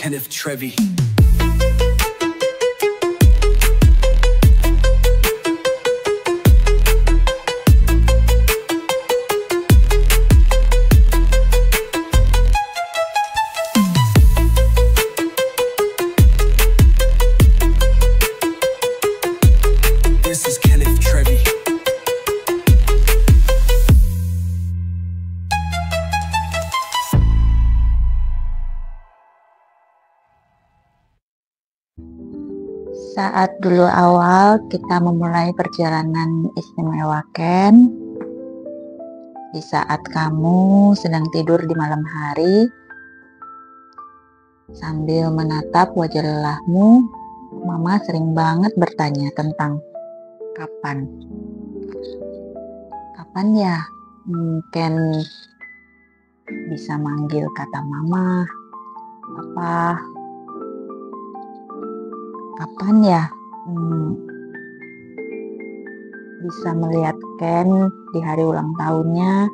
Kenneth Trevi. This is Kenneth Trevi. Saat dulu awal kita memulai perjalanan istimewa Ken, di saat kamu sedang tidur di malam hari, sambil menatap wajah lelahmu, Mama sering banget bertanya tentang kapan. Kapan ya Ken bisa manggil kata Mama, Papa? Kapan ya bisa melihat Ken di hari ulang tahunnya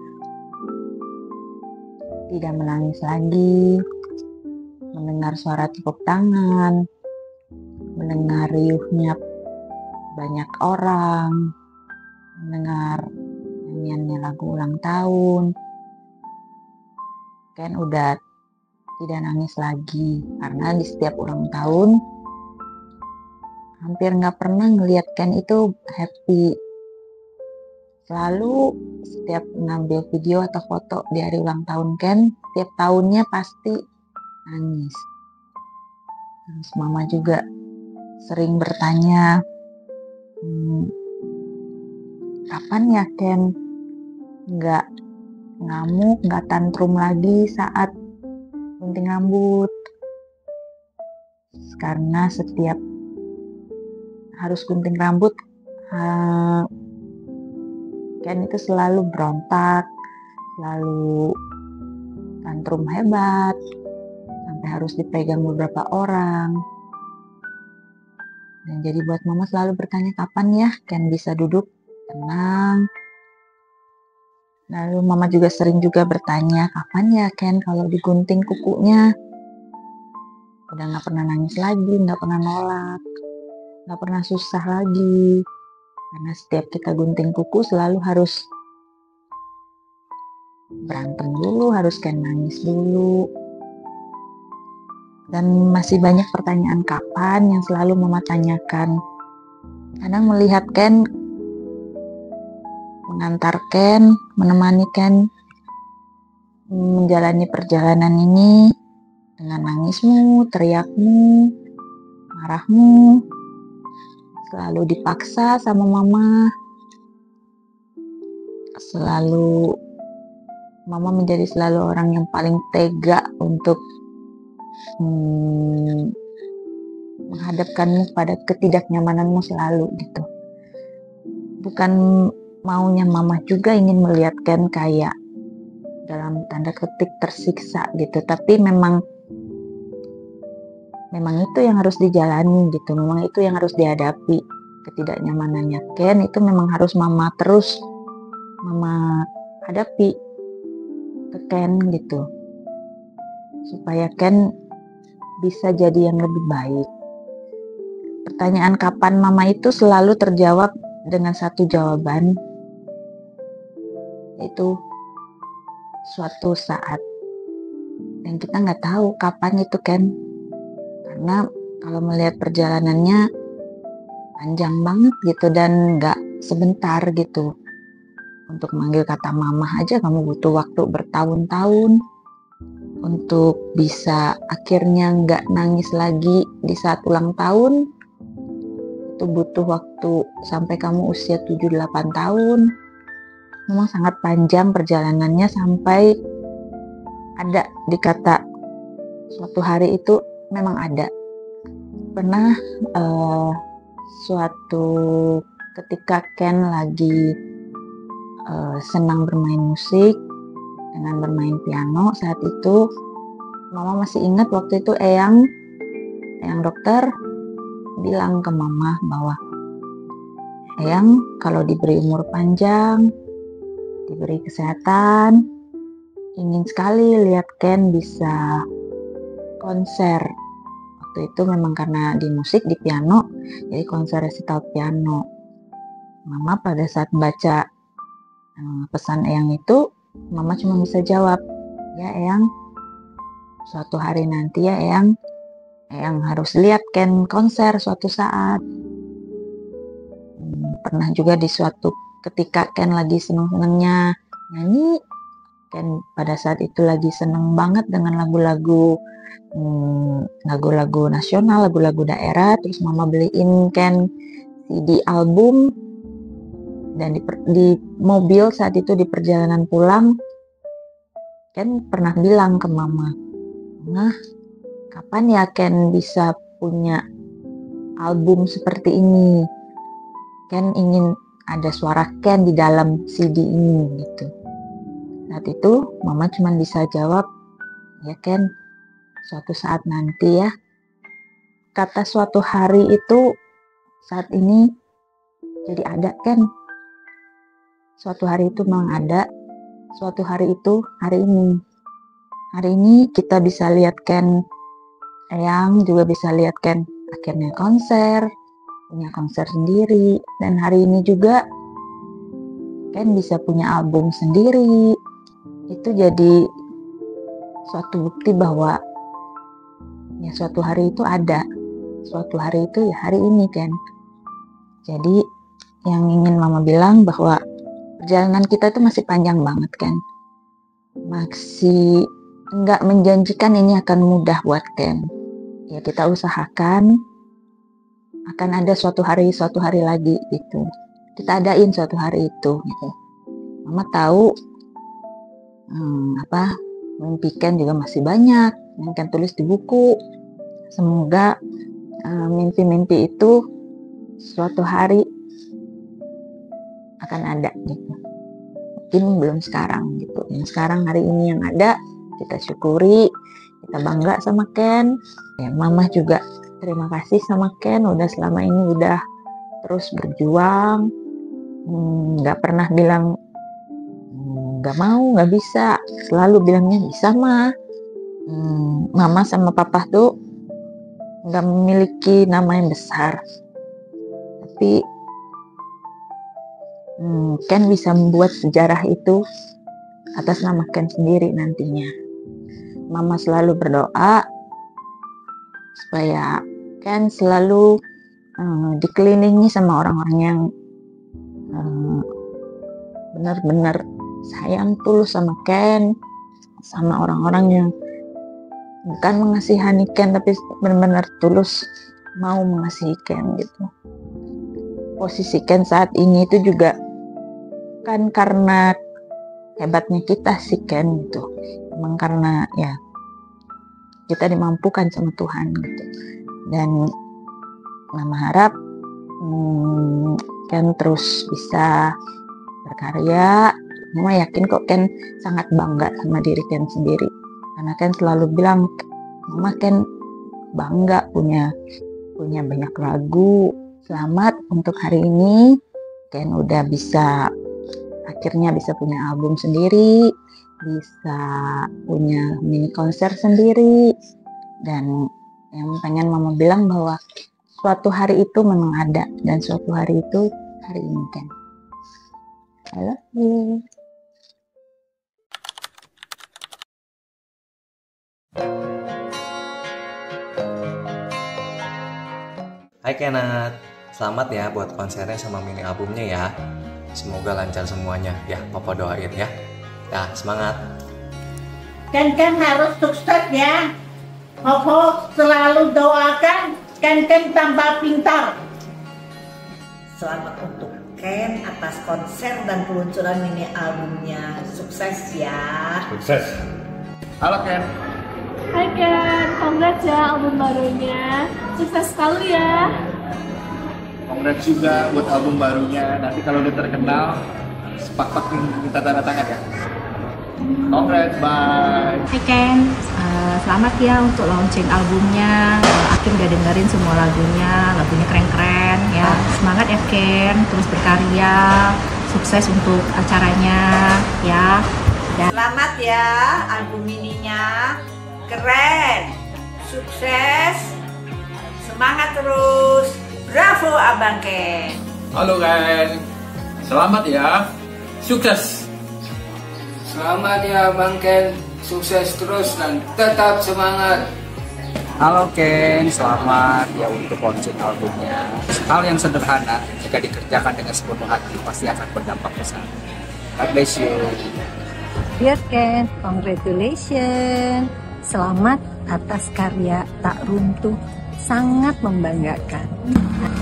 tidak menangis lagi, mendengar suara tepuk tangan, mendengar riuhnya banyak orang, mendengar nyanyiannya lagu ulang tahun. Ken udah tidak nangis lagi, karena di setiap ulang tahun hampir nggak pernah ngelihat Ken itu happy. Selalu setiap ngambil video atau foto di hari ulang tahun Ken, setiap tahunnya pasti nangis. Terus Mama juga sering bertanya, kapan ya Ken nggak ngamuk, nggak tantrum lagi saat gunting rambut? Karena setiap harus gunting rambut, Ken itu selalu berontak, selalu tantrum hebat, sampai harus dipegang beberapa orang. Dan jadi buat Mama selalu bertanya, kapan ya Ken bisa duduk tenang? Lalu Mama juga sering bertanya, kapan ya Ken kalau digunting kukunya udah gak pernah nangis lagi, gak pernah nolak, gak pernah susah lagi. Karena setiap kita gunting kuku selalu harus berantem dulu, harus Ken nangis dulu. Dan masih banyak pertanyaan kapan yang selalu Mama tanyakan. Kadang melihat Ken, mengantar Ken, menemani Ken menjalani perjalanan ini dengan nangismu, teriakmu, marahmu, selalu dipaksa sama Mama. Mama menjadi selalu orang yang paling tega untuk menghadapkanmu pada ketidaknyamananmu selalu gitu. Bukan maunya Mama juga ingin melihat Ken kayak dalam tanda ketik tersiksa gitu, tapi memang itu yang harus dijalani gitu, memang itu yang harus dihadapi. Ketidaknyamanannya Ken itu memang harus Mama hadapi ke Ken gitu, supaya Ken bisa jadi yang lebih baik. Pertanyaan kapan Mama itu selalu terjawab dengan satu jawaban, yaitu suatu saat. Dan kita nggak tahu kapan itu Ken, karena kalau melihat perjalanannya panjang banget gitu dan nggak sebentar gitu. Untuk manggil kata Mama aja kamu butuh waktu bertahun-tahun. Untuk bisa akhirnya nggak nangis lagi di saat ulang tahun, itu butuh waktu sampai kamu usia 7-8 tahun. Memang sangat panjang perjalanannya sampai ada di kata suatu hari itu memang ada. Pernah suatu ketika Ken lagi senang bermain musik dengan bermain piano, saat itu Mama masih ingat waktu itu Eyang dokter bilang ke Mama bahwa Eyang kalau diberi umur panjang, diberi kesehatan, ingin sekali lihat Ken bisa konser Waktu itu memang karena di musik, di piano, jadi konser resital piano. Mama pada saat baca pesan Eyang itu, Mama cuma bisa jawab, ya Eyang, suatu hari nanti ya Eyang harus lihat Ken konser suatu saat. Pernah juga di suatu ketika Ken lagi seneng-senengnya nyanyi, Ken pada saat itu lagi seneng banget dengan lagu-lagu nasional, lagu-lagu daerah, terus Mama beliin Ken CD album, dan di mobil saat itu di perjalanan pulang, Ken pernah bilang ke Mama, "Nah, kapan ya Ken bisa punya album seperti ini? Ken ingin ada suara Ken di dalam CD ini," gitu. Saat itu Mama cuma bisa jawab, "Ya Ken, suatu saat nanti ya." Kata suatu hari itu saat ini jadi ada Ken. Suatu hari itu memang ada. Suatu hari itu hari ini. Hari ini kita bisa lihat Ken. Eyang juga bisa lihat Ken akhirnya konser, punya konser sendiri, dan hari ini juga Ken bisa punya album sendiri. Itu jadi suatu bukti bahwa ya suatu hari itu ada, suatu hari itu ya hari ini Ken. Jadi yang ingin Mama bilang bahwa perjalanan kita itu masih panjang banget Ken, masih nggak menjanjikan ini akan mudah buat Ken. Ya kita usahakan, akan ada suatu hari lagi gitu. Kita adain suatu hari itu gitu. Mama tahu mimpi Ken juga masih banyak yang Ken tulis di buku. Semoga mimpi-mimpi itu suatu hari akan ada gitu. Mungkin belum sekarang gitu. Yang sekarang hari ini yang ada, kita syukuri, kita bangga sama Ken. Ya, Mama juga terima kasih sama Ken udah selama ini udah terus berjuang, nggak pernah bilang nggak mau, nggak bisa, selalu bilangnya bisa mah. Mama sama Papa tuh nggak memiliki nama yang besar, tapi Ken bisa membuat sejarah itu atas nama Ken sendiri nantinya. Mama selalu berdoa supaya Ken selalu dikelilingi sama orang-orang yang benar-benar sayang tulus sama Ken, sama orang-orang yang bukan mengasihani Ken tapi benar-benar tulus mau mengasihi Ken gitu. Posisi Ken saat ini itu juga kan karena hebatnya kita sih Ken gitu. Emang karena ya kita dimampukan sama Tuhan gitu. Dan Mama harap Ken terus bisa berkarya. Mama yakin kok Ken sangat bangga sama diri Ken sendiri. Karena Ken selalu bilang, Mama Ken bangga punya banyak lagu. Selamat untuk hari ini. Ken udah akhirnya bisa punya album sendiri, bisa punya mini konser sendiri, dan yang pengen Mama bilang bahwa suatu hari itu memang ada, dan suatu hari itu hari ini Ken. I love you. Hai Kenat, selamat ya buat konsernya sama mini albumnya ya. Semoga lancar semuanya ya, Papa doain ya. Ya, semangat. Ken harus sukses ya. Papa selalu doakan Ken tambah pintar. Selamat untuk Ken atas konser dan peluncuran mini albumnya. Sukses ya. Sukses. Halo Ken. Hai Ken, congrats ya album barunya. Sukses selalu ya. Congrats juga buat album barunya. Nanti kalau udah terkenal, sepak-pak minta tanda tangan ya. Congrats, bye. Hai Ken, selamat ya untuk launching albumnya. Akin udah dengerin semua lagunya keren-keren ya. Semangat ya Ken, terus berkarya, sukses untuk acaranya ya. Selamat ya album mininya. Keren, sukses, Semangat terus. Bravo Abang Ken. Halo Ken, selamat ya, sukses. Selamat ya Bang Ken, sukses terus dan tetap semangat. Halo Ken, selamat ya untuk launching albumnya. Hal yang sederhana jika dikerjakan dengan sepenuh hati pasti akan berdampak besar. God bless you. Dear Ken, congratulations. Selamat atas karya tak runtuh, sangat membanggakan.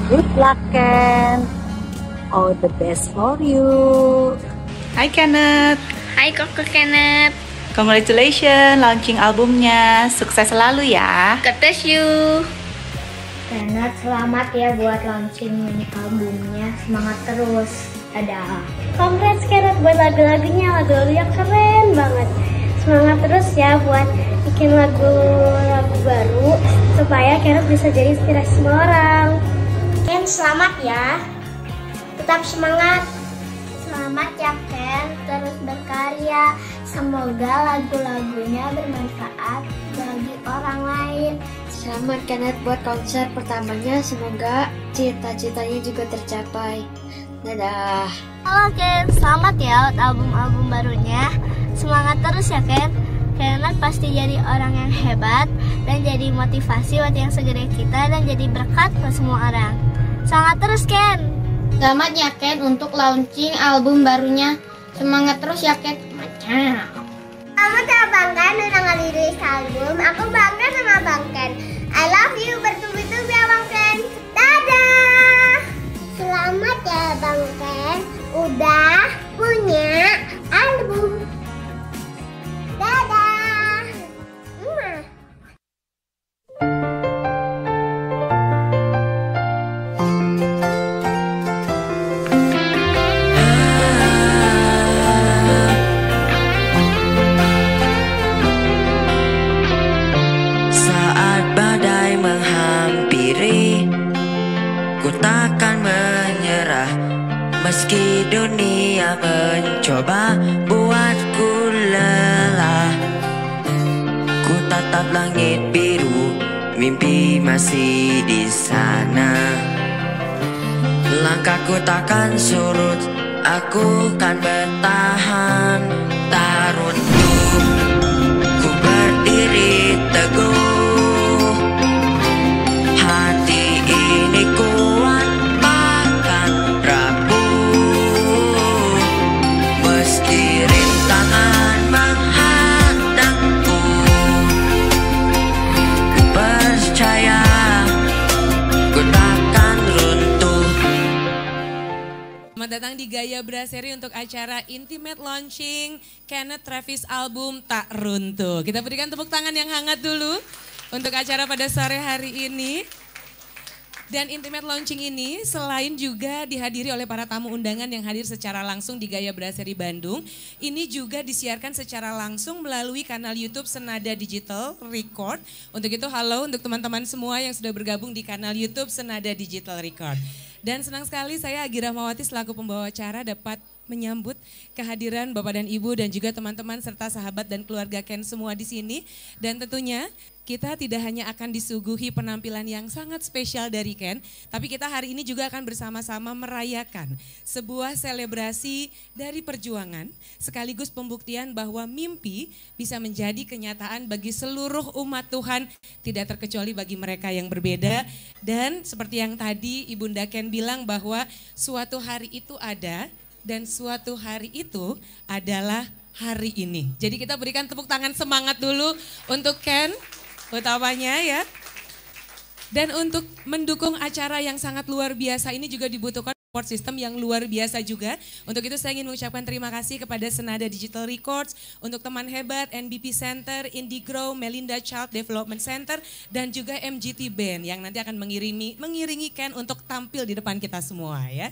Good luck Ken, all the best for you. Hai Kenneth. Hai Koko Kenneth. Congratulations launching albumnya, sukses selalu ya. God bless you. Kenneth, selamat ya buat launching mini albumnya, semangat terus. Dadah. Congrats Kenneth buat lagu-lagunya keren banget. Semangat terus ya buat bikin lagu-lagu baru supaya Kenneth bisa jadi inspirasi semua orang. Ken, selamat ya. Tetap semangat. Selamat ya Ken, terus berkarya. Semoga lagu-lagunya bermanfaat bagi orang lain. Selamat Kenneth buat konser pertamanya, semoga cita-citanya juga tercapai. Dadah. Halo Ken, selamat ya buat album-album barunya. Semangat terus ya Ken. Kenneth pasti jadi orang yang hebat dan jadi motivasi buat yang segede kita dan jadi berkat buat semua orang. Semangat terus Ken. Selamat ya Ken untuk launching album barunya. Semangat terus ya Ken. Selamat ya Bang Ken udah ngerilis album. Aku bangga sama Bang Ken. I love you, bertubi-tubi ya Bang Ken. Dadah. Selamat ya Bang Ken udah punya album. Dadah. Saat badai menghampiri, ku takkan menyerah. Meski dunia mencoba buatku lelah, ku tatap langit biru, mimpi masih di sana. Langkahku takkan surut, aku kan bertahan. Tak runtuh, ku berdiri teguh. Hati ini kuat bahkan rapuh. Meski rintangan menghadangku, ku percaya ku takkan runtuh. Selamat datang di Gaya Brasserie untuk acara Intimate Launching Kenneth Travis album Tak Runtuh. Kita berikan tepuk tangan yang hangat dulu untuk acara pada sore hari ini. Dan Intimate Launching ini selain juga dihadiri oleh para tamu undangan yang hadir secara langsung di Gaya Brasserie Bandung, ini juga disiarkan secara langsung melalui kanal YouTube Senada Digital Record. Untuk itu halo untuk teman-teman semua yang sudah bergabung di kanal YouTube Senada Digital Record. Dan senang sekali saya Agi Rahmawati selaku pembawa acara dapat menyambut kehadiran Bapak dan Ibu dan juga teman-teman serta sahabat dan keluarga Ken semua di sini. Dan tentunya kita tidak hanya akan disuguhi penampilan yang sangat spesial dari Ken, tapi kita hari ini juga akan bersama-sama merayakan sebuah selebrasi dari perjuangan, sekaligus pembuktian bahwa mimpi bisa menjadi kenyataan bagi seluruh umat Tuhan, tidak terkecuali bagi mereka yang berbeda. Dan seperti yang tadi Ibunda Ken bilang bahwa suatu hari itu ada, dan suatu hari itu adalah hari ini. Jadi kita berikan tepuk tangan semangat dulu untuk Ken utamanya ya. Dan untuk mendukung acara yang sangat luar biasa ini juga dibutuhkan support system yang luar biasa juga. Untuk itu saya ingin mengucapkan terima kasih kepada Senada Digital Records, untuk teman hebat NBP Center, Indigrow, Melinda Child Development Center, dan juga MGT Band yang nanti akan mengiringi Ken untuk tampil di depan kita semua ya.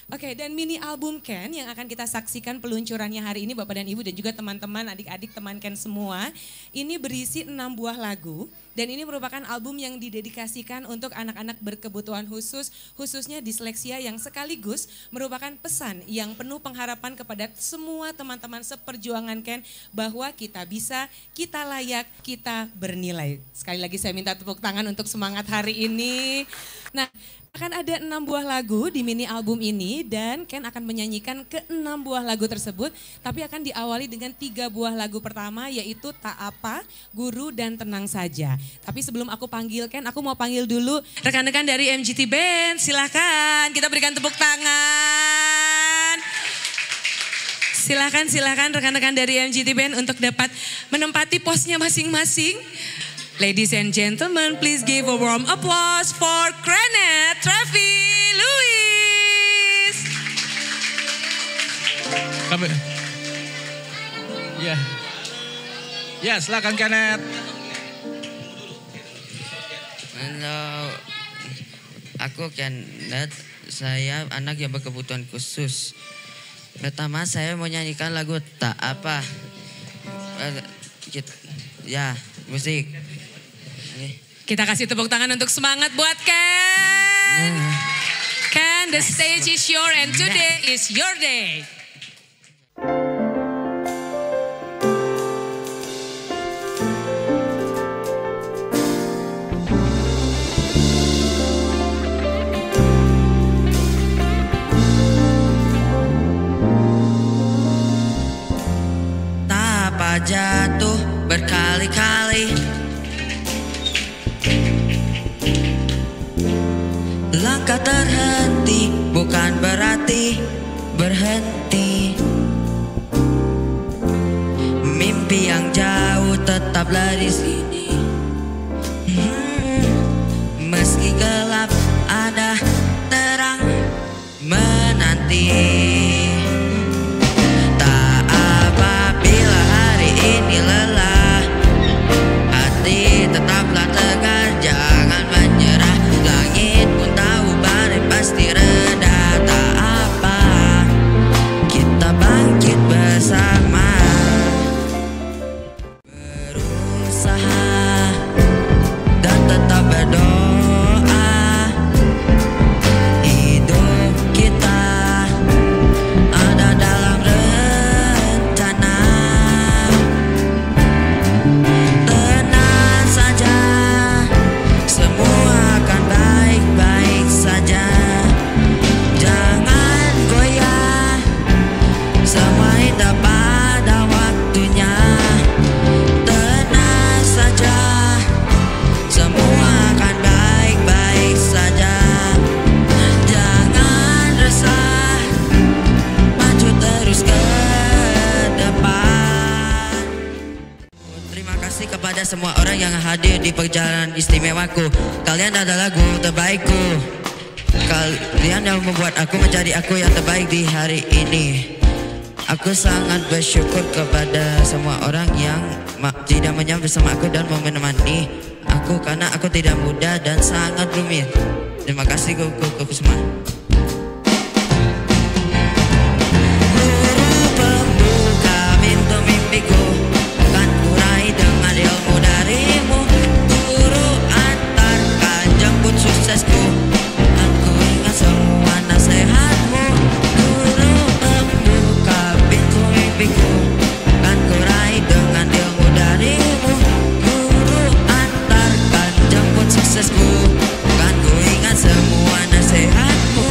Oke, dan mini album Ken yang akan kita saksikan peluncurannya hari ini Bapak dan Ibu dan juga teman-teman, adik-adik teman Ken semua. Ini berisi 6 buah lagu dan ini merupakan album yang didedikasikan untuk anak-anak berkebutuhan khusus, khususnya disleksia yang sekaligus merupakan pesan yang penuh pengharapan kepada semua teman-teman seperjuangan Ken bahwa kita bisa, kita layak, kita bernilai. Sekali lagi saya minta tepuk tangan untuk semangat hari ini. Nah, akan ada 6 buah lagu di mini album ini dan Ken akan menyanyikan ke-6 buah lagu tersebut. Tapi akan diawali dengan 3 buah lagu pertama yaitu Tak Apa, Guru, dan Tenang Saja. Tapi sebelum aku panggil Ken, aku mau panggil dulu rekan-rekan dari MGT Band. Silahkan kita berikan tepuk tangan. Silahkan rekan-rekan dari MGT Band untuk dapat menempati posnya masing-masing. Ladies and gentlemen, please give a warm applause for Kenneth Travis Louis. Ya, silakan Kenneth. Halo, aku Kenneth. Saya anak yang berkebutuhan khusus. Pertama saya mau nyanyikan lagu Tak Apa. Ya, musik. Kita kasih tepuk tangan untuk semangat buat Ken. Ken, the stage is yours and today is your day. Tak apa jatuh berkali-kali, langkah terhenti bukan berarti berhenti. Mimpi yang jauh tetaplah di sini. Meski gelap ada terang menanti. Tak apa bila hari ini lelah, hati tetaplah tegar, jangan menyerah. Langit pun tahu badai pasti reda. Tak apa, kita bangkit bersama. Berusaha dan tetap berdoa. Hidup kita ada dalam rencana. Tenang saja, semua akan baik-baik saja. Jangan goyah, semua indah pada waktunya. Tenang saja, semua akan baik-baik saja. Jangan resah, maju terus ke depan. Terima kasih kepada semua orang yang hadir di perjalanan istimewaku. Kalian adalah guru terbaikku. Kalian yang membuat aku menjadi aku yang terbaik di hari ini. Aku sangat bersyukur kepada semua orang yang tidak menyambut bersama aku dan menemani aku karena aku tidak mudah dan sangat rumit. Terima kasih guru semua. Guru pembuka pintu mimpiku, kan kurai dengan ilmu darimu. Guru antarkan jemput suksesku, aku ingat semua nasihatmu. Guru pembuka pintu mimpiku, kan kurai dengan ilmu darimu. Guru antarkan jemput suksesku, kan ku ingat semua nasihatmu.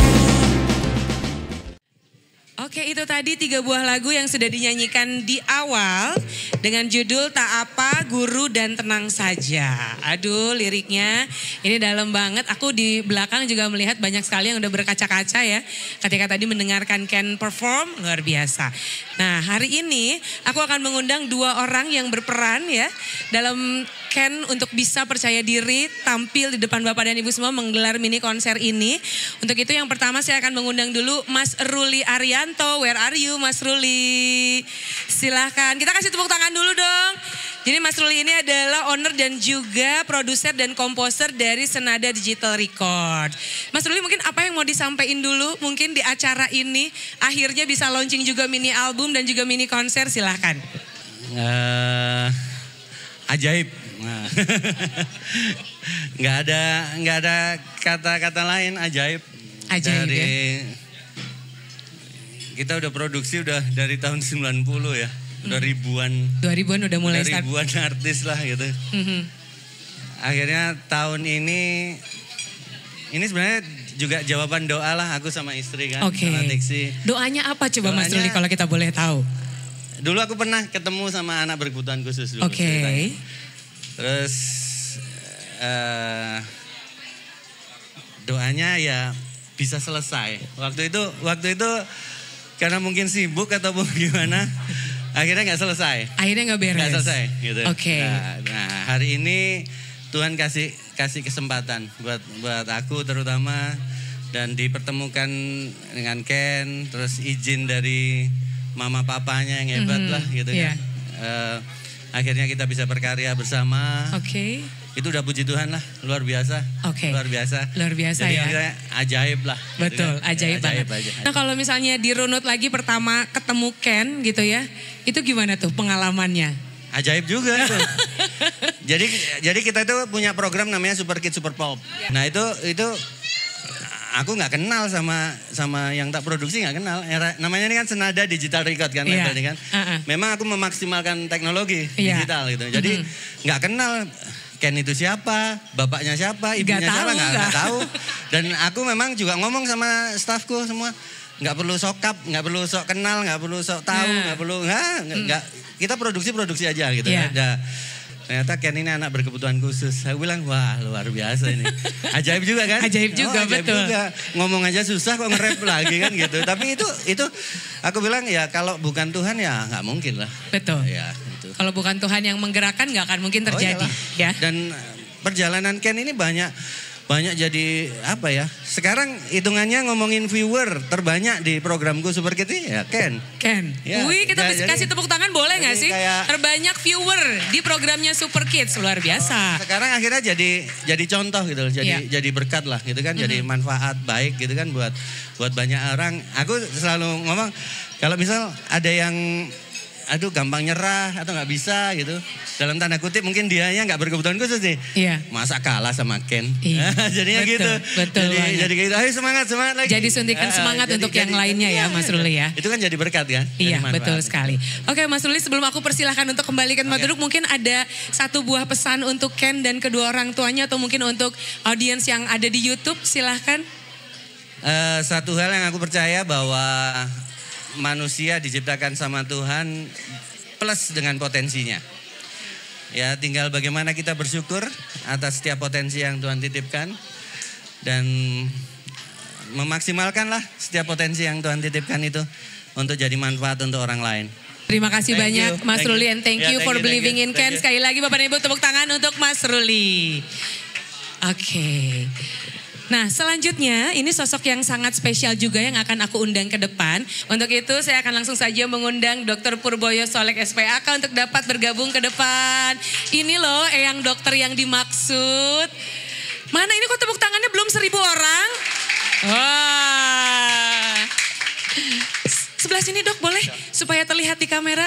Oke, itu tadi 3 buah lagu yang sudah dinyanyikan di awal dengan judul Tak Apa, Guru, dan Tenang Saja. Aduh, liriknya ini dalam banget. Aku di belakang juga melihat banyak sekali yang udah berkaca-kaca ya. Ketika tadi mendengarkan Ken perform, luar biasa. Nah, hari ini aku akan mengundang 2 orang yang berperan ya dalam Ken untuk bisa percaya diri tampil di depan Bapak dan Ibu semua menggelar mini konser ini. Untuk itu yang pertama saya akan mengundang dulu Mas Ruli Arianto Halo, where are you Mas Ruli? Silahkan, kita kasih tepuk tangan dulu dong. Jadi Mas Ruli ini adalah owner dan juga produser dan komposer dari Senada Digital Record. Mas Ruli mungkin apa yang mau disampaikan dulu mungkin di acara ini akhirnya bisa launching juga mini album dan juga mini konser, silahkan. Ajaib. Nah. nggak ada kata-kata lain, ajaib. Ajaib dari, ya. Kita udah produksi udah dari tahun 90 ya. Udah ribuan. 2000-an udah mulai start. Ribuan artis lah gitu. Akhirnya tahun ini sebenarnya juga jawaban doa lah aku sama istri kan. Oke. Sama Tiksi. Doanya apa coba Mas Ruli kalau kita boleh tahu? Dulu aku pernah ketemu sama anak berkebutuhan khusus dulu. Oke. Terus doanya ya bisa selesai. Waktu itu karena mungkin sibuk ataupun gimana, akhirnya nggak selesai. Akhirnya nggak beres. Nggak selesai. Gitu. Oke. Nah, hari ini Tuhan kasih kesempatan buat aku terutama, dan dipertemukan dengan Ken, terus izin dari mama papanya yang hebat lah gitu kan. Akhirnya kita bisa berkarya bersama. Oke. Itu udah puji Tuhan lah, luar biasa. Oke. Luar biasa. Luar biasa. Jadi ya. Ajaib lah. Betul, gitu kan. ajaib banget. Nah kalau misalnya dirunut lagi pertama ketemu Ken gitu ya, itu gimana tuh pengalamannya? Ajaib juga itu. jadi kita itu punya program namanya Super Kids Super Pop. Nah itu aku nggak kenal sama yang tak produksi, nggak kenal. Namanya ini kan Senada Digital Record kan, label ini kan. Memang aku memaksimalkan teknologi digital gitu. Jadi nggak kenal Ken itu siapa, bapaknya siapa, ibunya siapa, nggak tahu. Dan aku memang juga ngomong sama stafku semua, nggak perlu sokap, nggak perlu sok kenal, nggak perlu sok tahu, nggak perlu nggak. Kita produksi aja gitu. Nah, ternyata Ken ini anak berkebutuhan khusus. Saya bilang, wah luar biasa ini. Ajaib juga kan? Ajaib juga, ajaib betul. Juga. Ngomong aja susah kok nge-rap lagi kan gitu. Tapi itu aku bilang ya kalau bukan Tuhan ya nggak mungkin lah. Betul. Ya, gitu. Kalau bukan Tuhan yang menggerakkan nggak akan mungkin terjadi. Ya. Dan perjalanan Ken ini banyak jadi apa ya? Sekarang hitungannya ngomongin viewer terbanyak di programku Super Kids ya Ken. Ya, Wih, kita kasih tepuk tangan boleh nggak sih? Terbanyak viewer di programnya Super Kids, luar biasa. Sekarang akhirnya jadi contoh gitu, jadi berkat lah gitu kan, jadi manfaat baik gitu kan buat banyak orang. Aku selalu ngomong kalau misal ada yang gampang nyerah atau nggak bisa gitu, dalam tanda kutip mungkin dianya nggak berkebutuhan khusus nih. Masa kalah sama Ken. Jadinya gitu. Betul. Jadi gitu, ayo semangat lagi. Jadi suntikan semangat untuk yang lainnya ya Mas Ruli ya. Itu kan jadi berkat kan. Iya betul sekali. Oke Mas Ruli, sebelum aku persilahkan untuk kembali ke tempat duduk, mungkin ada satu buah pesan untuk Ken dan kedua orang tuanya atau mungkin untuk audiens yang ada di YouTube, silahkan. Satu hal yang aku percaya bahwa manusia diciptakan sama Tuhan plus dengan potensinya. Ya tinggal bagaimana kita bersyukur atas setiap potensi yang Tuhan titipkan. Dan memaksimalkanlah setiap potensi yang Tuhan titipkan itu untuk jadi manfaat untuk orang lain. Terima kasih banyak Mas Ruli, and thank you for believing in Ken. Sekali lagi Bapak dan Ibu tepuk tangan untuk Mas Ruli. Oke. Nah selanjutnya ini sosok yang sangat spesial juga yang akan aku undang ke depan. Untuk itu saya akan langsung saja mengundang Dr. Purboyo Solek SPAK untuk dapat bergabung ke depan. Ini loh eyang dokter yang dimaksud. Mana ini kok tepuk tangannya belum 1.000 orang? Wah. Sebelah sini Dok boleh supaya terlihat di kamera.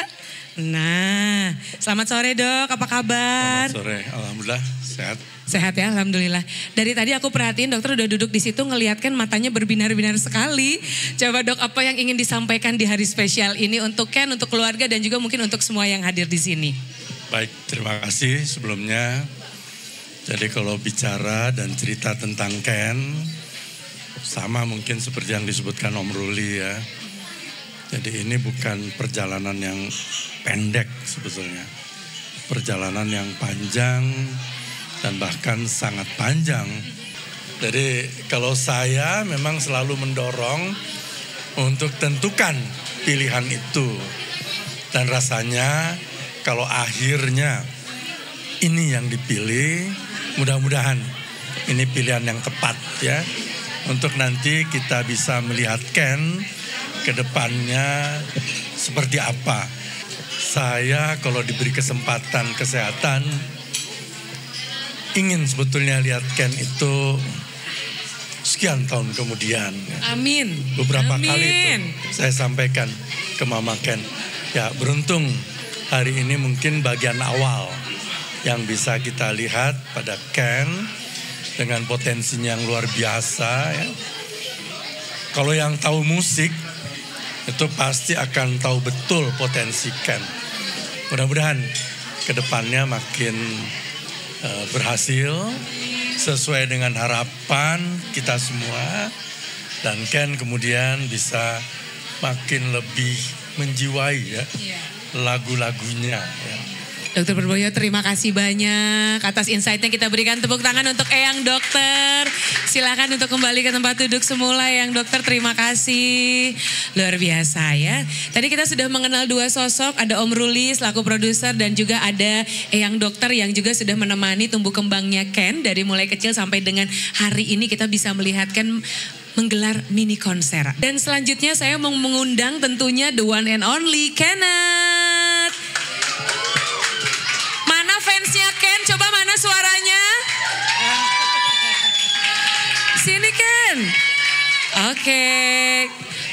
Nah selamat sore Dok, apa kabar? Selamat sore, alhamdulillah sehat. Sehat ya, alhamdulillah. Dari tadi aku perhatiin dokter udah duduk di situ ngeliatkan matanya berbinar-binar sekali. Coba Dok, apa yang ingin disampaikan di hari spesial ini untuk Ken, untuk keluarga dan juga mungkin untuk semua yang hadir di sini? Baik, terima kasih sebelumnya. Jadi kalau bicara dan cerita tentang Ken, sama mungkin seperti yang disebutkan Om Ruli ya. Jadi ini bukan perjalanan yang pendek sebetulnya. Perjalanan yang panjang dan bahkan sangat panjang. Jadi kalau saya memang selalu mendorong untuk tentukan pilihan itu. Dan rasanya kalau akhirnya ini yang dipilih, mudah-mudahan ini pilihan yang tepat ya. Untuk nanti kita bisa melihat Ken ke depannya seperti apa. Saya kalau diberi kesempatan kesehatan, ingin sebetulnya lihat Ken itu sekian tahun kemudian. Amin. Beberapa Amin. kali itu saya sampaikan ke Mama Ken. Ya beruntung hari ini mungkin bagian awal yang bisa kita lihat pada Ken dengan potensinya yang luar biasa. Ya. Kalau yang tahu musik itu pasti akan tahu betul potensi Ken. Mudah-mudahan kedepannya makin berhasil sesuai dengan harapan kita semua, dan Ken kemudian bisa makin lebih menjiwai ya lagu-lagunya. Ya. Dokter Purboyo, terima kasih banyak atas insight-nya. Kita berikan tepuk tangan untuk Eyang Dokter. Silakan untuk kembali ke tempat duduk semula Eyang Dokter. Terima kasih. Luar biasa ya. Tadi kita sudah mengenal dua sosok. Ada Om Ruli selaku produser dan juga ada Eyang Dokter yang juga sudah menemani tumbuh kembangnya Ken. Dari mulai kecil sampai dengan hari ini kita bisa melihat Ken menggelar mini konser. Dan selanjutnya saya mau mengundang tentunya the one and only Kenneth. Mana fansnya Ken? Coba mana suaranya? Sini Ken. Oke.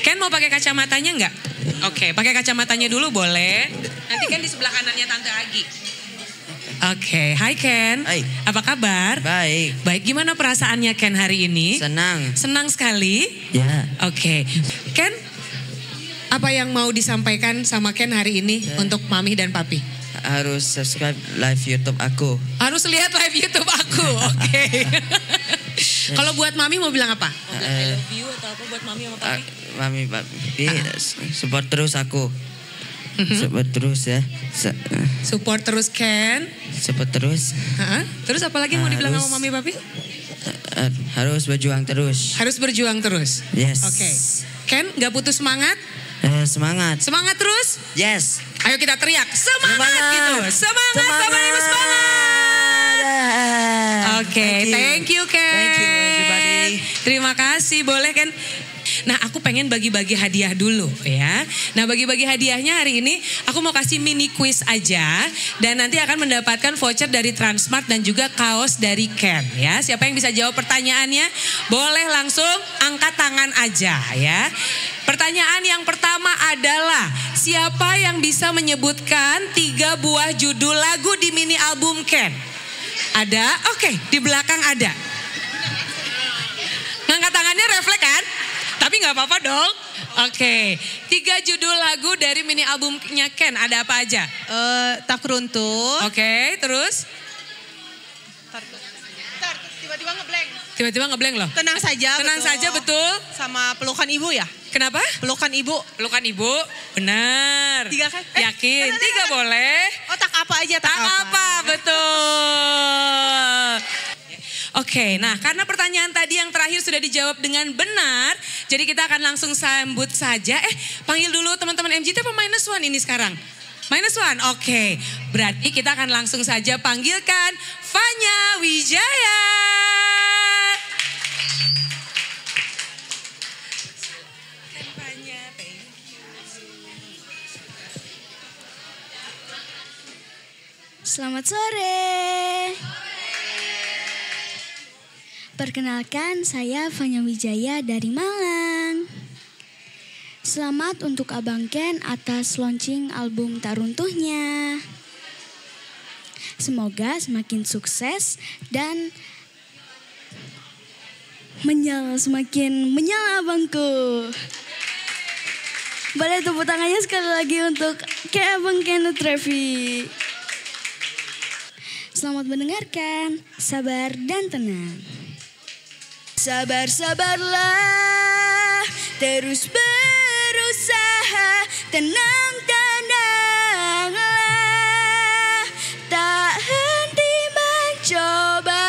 Ken mau pakai kacamatanya enggak? Oke, pakai kacamatanya dulu boleh. Nanti Ken di sebelah kanannya Tante Agi. Oke, hai Ken. Hai. Apa kabar? Baik. Baik, gimana perasaannya Ken hari ini? Senang. Senang sekali? Ya. Oke. Ken, apa yang mau disampaikan sama Ken hari ini untuk Mami dan Papi? Harus subscribe live YouTube aku. Harus lihat live YouTube aku, oke. Kalau buat Mami mau bilang apa? Mau bilang I love you atau apa buat Mami sama Papi? Mami, Papi, support terus aku. Support terus ya. Support terus Ken. Support terus. Terus apa lagi mau dibilang sama Mami Papi? Harus berjuang terus. Harus berjuang terus? Yes. Oke. Ken, gak putus semangat? Semangat. Semangat terus? Yes. Ayo kita teriak, semangat gitu. Semangat, Bapak Ibu, semangat. Oke, thank you Ken. Thank you everybody. Terima kasih, boleh Ken. Nah aku pengen bagi-bagi hadiah dulu ya. Nah bagi-bagi hadiahnya hari ini aku mau kasih mini quiz aja. Dan nanti akan mendapatkan voucher dari Transmart dan juga kaos dari Ken ya. Siapa yang bisa jawab pertanyaannya boleh langsung angkat tangan aja ya. Pertanyaan yang pertama adalah siapa yang bisa menyebutkan 3 buah judul lagu di mini album Ken? Ada? Oke, di belakang ada. Ngangkat tangannya refleks kan? Tapi gak apa-apa dong. Oke, 3 judul lagu dari mini albumnya Ken ada apa aja? Tak Runtuh. Oke, terus? Tiba-tiba ngeblank. Tiba-tiba ngeblank loh. Tenang saja. Tenang betul. saja betul. Sama Pelukan Ibu ya? Kenapa? Pelukan Ibu. Pelukan Ibu, benar. 3 kan? Yakin? 3 boleh. Oh tak apa aja, tak apa, betul. Oke, nah karena pertanyaan tadi yang terakhir sudah dijawab dengan benar, jadi kita akan langsung sambut saja. Panggil dulu teman-teman MGT apa -1 ini sekarang? -1, oke. Berarti kita akan langsung saja panggilkan Fanya Wijaya. Selamat sore. Perkenalkan, saya Fanya Wijaya dari Malang. Selamat untuk Abang Ken atas launching album Tak Runtuhnya. Semoga semakin sukses dan semakin menyala abangku. Boleh tepuk tangannya sekali lagi untuk Abang Kenneth Trevi. Selamat mendengarkan, sabar dan tenang. Sabar-sabarlah, terus berusaha, tenang-tenanglah, tak henti mencoba.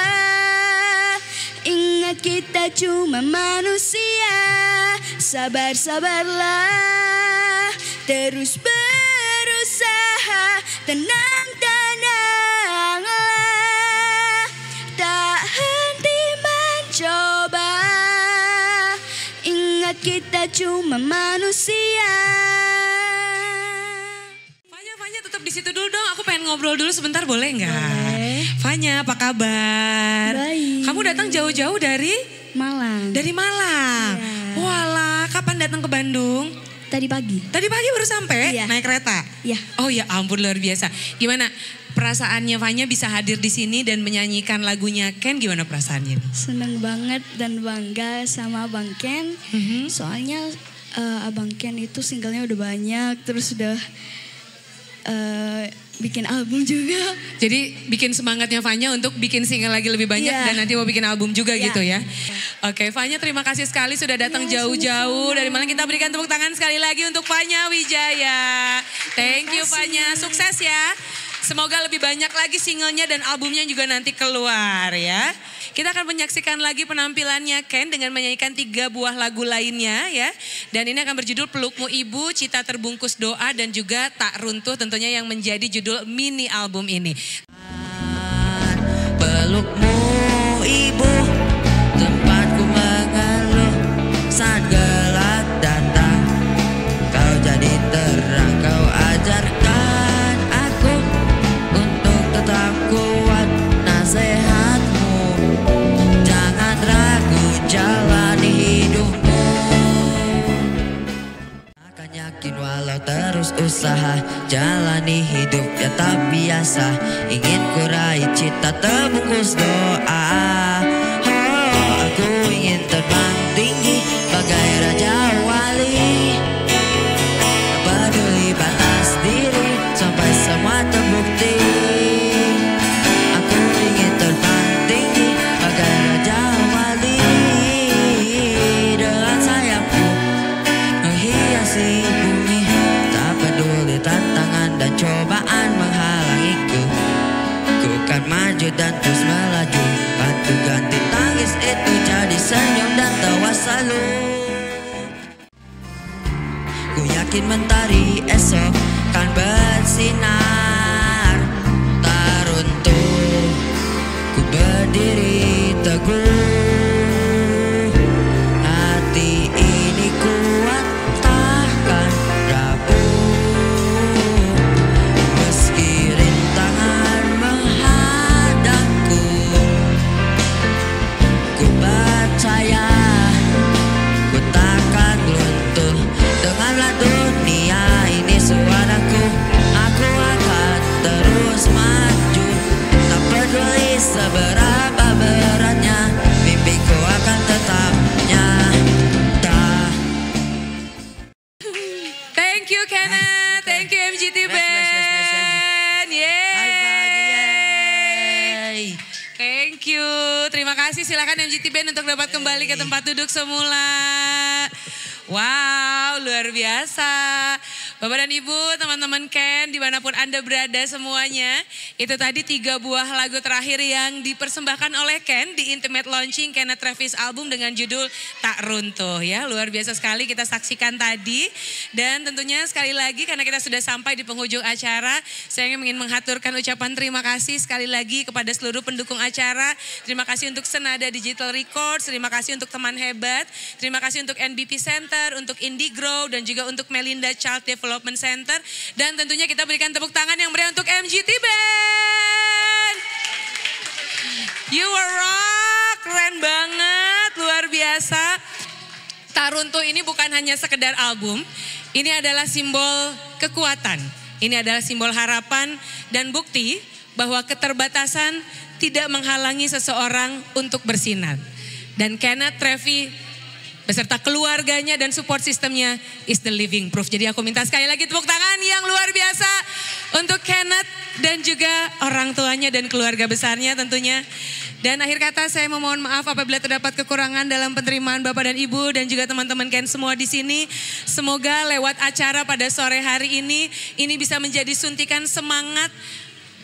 Ingat kita cuma manusia, sabar-sabarlah, terus berusaha, tenang-tenanglah, tak henti mencoba. Ingat kita cuma manusia. Fanya tetap di situ dulu dong. Aku pengen ngobrol dulu sebentar, boleh nggak? Boleh. Fanya, apa kabar? Baik. Kamu datang jauh-jauh dari Malang. Dari Malang. Ya. Walah, kapan datang ke Bandung? Tadi pagi. Tadi pagi baru sampai? Iya. Naik kereta? Iya. Oh ya ampun, luar biasa. Gimana perasaannya Fanya bisa hadir di sini dan menyanyikan lagunya Ken? Gimana perasaannya? Seneng banget dan bangga sama Abang Ken. Soalnya Abang Ken itu singlenya udah banyak, terus udah bikin album juga. Jadi bikin semangatnya Fanya untuk bikin single lagi lebih banyak dan nanti mau bikin album juga gitu ya. Oke, Fanya terima kasih sekali sudah datang jauh-jauh dari Malang. Kita berikan tepuk tangan sekali lagi untuk Fanya Wijaya. Thank you Fanya, sukses ya. Semoga lebih banyak lagi singlenya dan albumnya juga nanti keluar ya. Kita akan menyaksikan lagi penampilannya Ken dengan menyanyikan 3 buah lagu lainnya ya. Dan ini akan berjudul Pelukmu Ibu, Cita Terbungkus Doa dan juga Tak Runtuh tentunya yang menjadi judul mini album ini. Pelukmu ibu, tempatku mengeluh saat gelap datang. Kau jadi terang, kau ajarkan aku untuk tetap kuat. Nasihatmu, jangan ragu jalani hidupmu. Akan yakin walau terus usaha, jalani hidup yang tak biasa. Ingin ku raih cita terbungkus doa. Oh, aku ingin terbang tinggi bagai raja wali. Tak peduli batas diri sampai semua terbukti. Aku ingin terbang tinggi bagai raja wali. Dengan sayapku menghiasi bumi. Tak peduli tantangan dan cobaan menghalangiku. Ku kan maju dan terus melaju. Bantu ganti tangis itu jadi senyum dan tawa selalu. Ku yakin mentari esok kan bersinar. Tak runtuh, ku berdiri teguh. Hati ini kuat takkan rapuh. Meski rintangan menghadangku, ku percaya ku takkan runtuh. Dengarlah dunia ini suaraku, aku akan terus maju. Tak peduli seberapa beratnya, mimpiku akan tetap nyata. Thank you Kenneth, thank you MGT Band. Yeay. Thank you, terima kasih. Silakan MGT Band untuk dapat kembali ke tempat duduk semula. Wow, luar biasa. Bapak dan Ibu, teman-teman Ken, dimanapun Anda berada semuanya. Itu tadi 3 buah lagu terakhir yang dipersembahkan oleh Ken di Intimate Launching Kenneth Travis album dengan judul Tak Runtuh ya. Luar biasa sekali kita saksikan tadi. Dan tentunya sekali lagi karena kita sudah sampai di penghujung acara, saya ingin menghaturkan ucapan terima kasih sekali lagi kepada seluruh pendukung acara. Terima kasih untuk Senada Digital Records, terima kasih untuk Teman Hebat, terima kasih untuk NBP Center, untuk Indigrow, dan juga untuk Melinda Child Development Center. Dan tentunya kita berikan tepuk tangan yang meriah untuk MGT Band. You are rock, keren banget, luar biasa. Tak Runtuh ini bukan hanya sekedar album, ini adalah simbol kekuatan. Ini adalah simbol harapan dan bukti bahwa keterbatasan tidak menghalangi seseorang untuk bersinar. Dan Kenneth Travis beserta keluarganya dan support sistemnya is the living proof. Jadi aku minta sekali lagi tepuk tangan yang luar biasa untuk Kenneth dan juga orang tuanya dan keluarga besarnya tentunya. Dan akhir kata saya memohon maaf apabila terdapat kekurangan dalam penerimaan Bapak dan Ibu dan juga teman-teman Ken semua di sini. Semoga lewat acara pada sore hari ini bisa menjadi suntikan semangat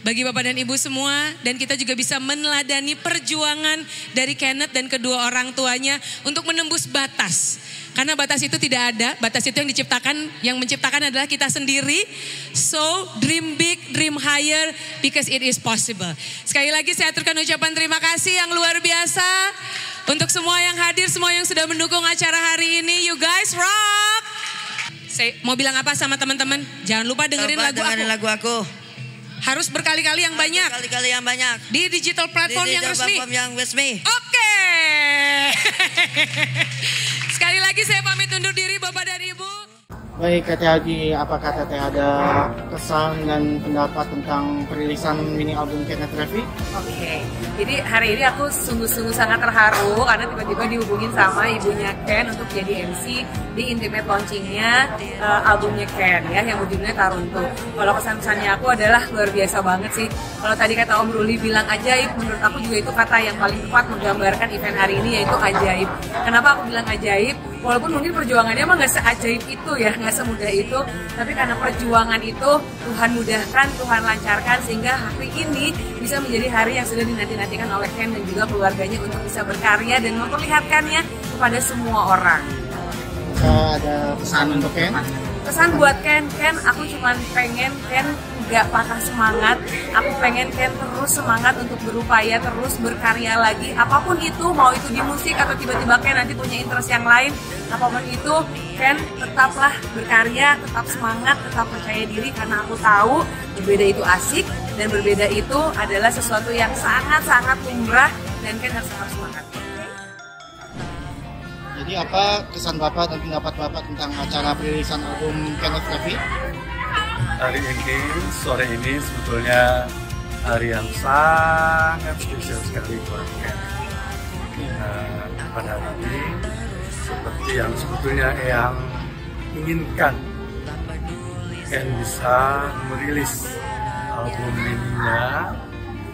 bagi Bapak dan Ibu semua. Dan kita juga bisa meneladani perjuangan dari Kenneth dan kedua orang tuanya untuk menembus batas. Karena batas itu tidak ada, batas itu yang menciptakan adalah kita sendiri. So dream big, dream higher because it is possible. Sekali lagi saya aturkan ucapan terima kasih yang luar biasa untuk semua yang hadir, semua yang sudah mendukung acara hari ini. You guys rock! Saya mau bilang apa sama teman-teman? Jangan lupa dengerin lagu aku. Harus berkali-kali yang banyak. Berkali-kali yang banyak. Di digital platform yang resmi. Oke. Sekali lagi saya pamit undur diri Bapak dan Ibu. Baik, Teteh Haji, apakah Teteh ada kesan dan pendapat tentang perilisan mini album Kenneth Raffi? Oke, jadi hari ini aku sungguh-sungguh sangat terharu karena tiba-tiba dihubungin sama ibunya Ken untuk jadi MC di intimate launchingnya albumnya Ken ya, yang judulnya Taruntuh. Kalau kesan-kesannya aku adalah luar biasa banget sih. Kalau tadi kata Om Ruli bilang ajaib, menurut aku juga itu kata yang paling tepat menggambarkan event hari ini, yaitu ajaib. Kenapa aku bilang ajaib? Walaupun mungkin perjuangannya emang gak seajaib itu ya, gak semudah itu. Tapi karena perjuangan itu Tuhan mudahkan, Tuhan lancarkan, sehingga hari ini bisa menjadi hari yang sudah dinanti-nantikan oleh Ken dan juga keluarganya untuk bisa berkarya dan memperlihatkannya kepada semua orang. Ada pesan untuk Ken? Pesan buat Ken, aku cuma pengen Ken gak patah semangat. Aku pengen Ken terus semangat untuk berupaya, terus berkarya lagi. Apapun itu, mau itu di musik atau tiba-tiba Ken nanti punya interest yang lain. Apapun itu, Ken tetaplah berkarya, tetap semangat, tetap percaya diri. Karena aku tahu berbeda itu asik dan berbeda itu adalah sesuatu yang sangat-sangat lumrah. Dan Ken harus tetap semangat. Jadi apa kesan Bapak dan pendapat Bapak tentang acara perilisan album Kenneth Raffi? Hari ini, sore ini sebetulnya hari yang sangat spesial sekali buat Ken. Pada hari ini, seperti yang sebetulnya yang inginkan, Ken bisa merilis album mininya,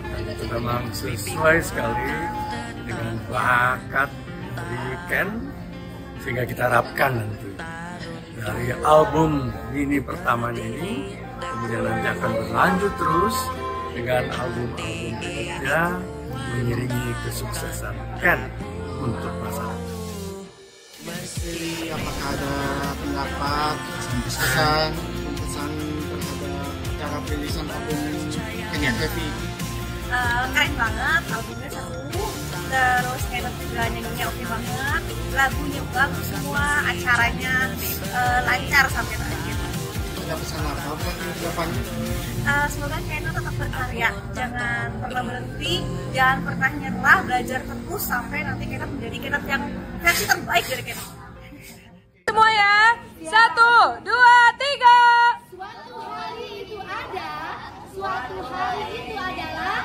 dan itu memang sesuai sekali dengan bakat dari Ken, sehingga kita harapkan nanti dari album mini pertamanya ini kemudian nanti akan berlanjut terus dengan album-album berikutnya mengiringi kesuksesan Ken untuk masa depan. Apakah ada pendapat, kesan terhadap cara perilisan album Kenneth Raffi? Keren banget, albumnya seru, terus Kenneth juga nyanyinya oke banget, lagunya bagus semua, acaranya lancar sampai terakhir. Ada pesan apa buat kedepannya? Semoga Kenneth tetap berkarya, jangan pernah berhenti, jangan pernah nyerah, belajar terus sampai nanti Kenneth menjadi Kenneth yang versi terbaik dari Kenneth. Semua ya, 1, 2, 3. Suatu hari itu ada, suatu hari itu adalah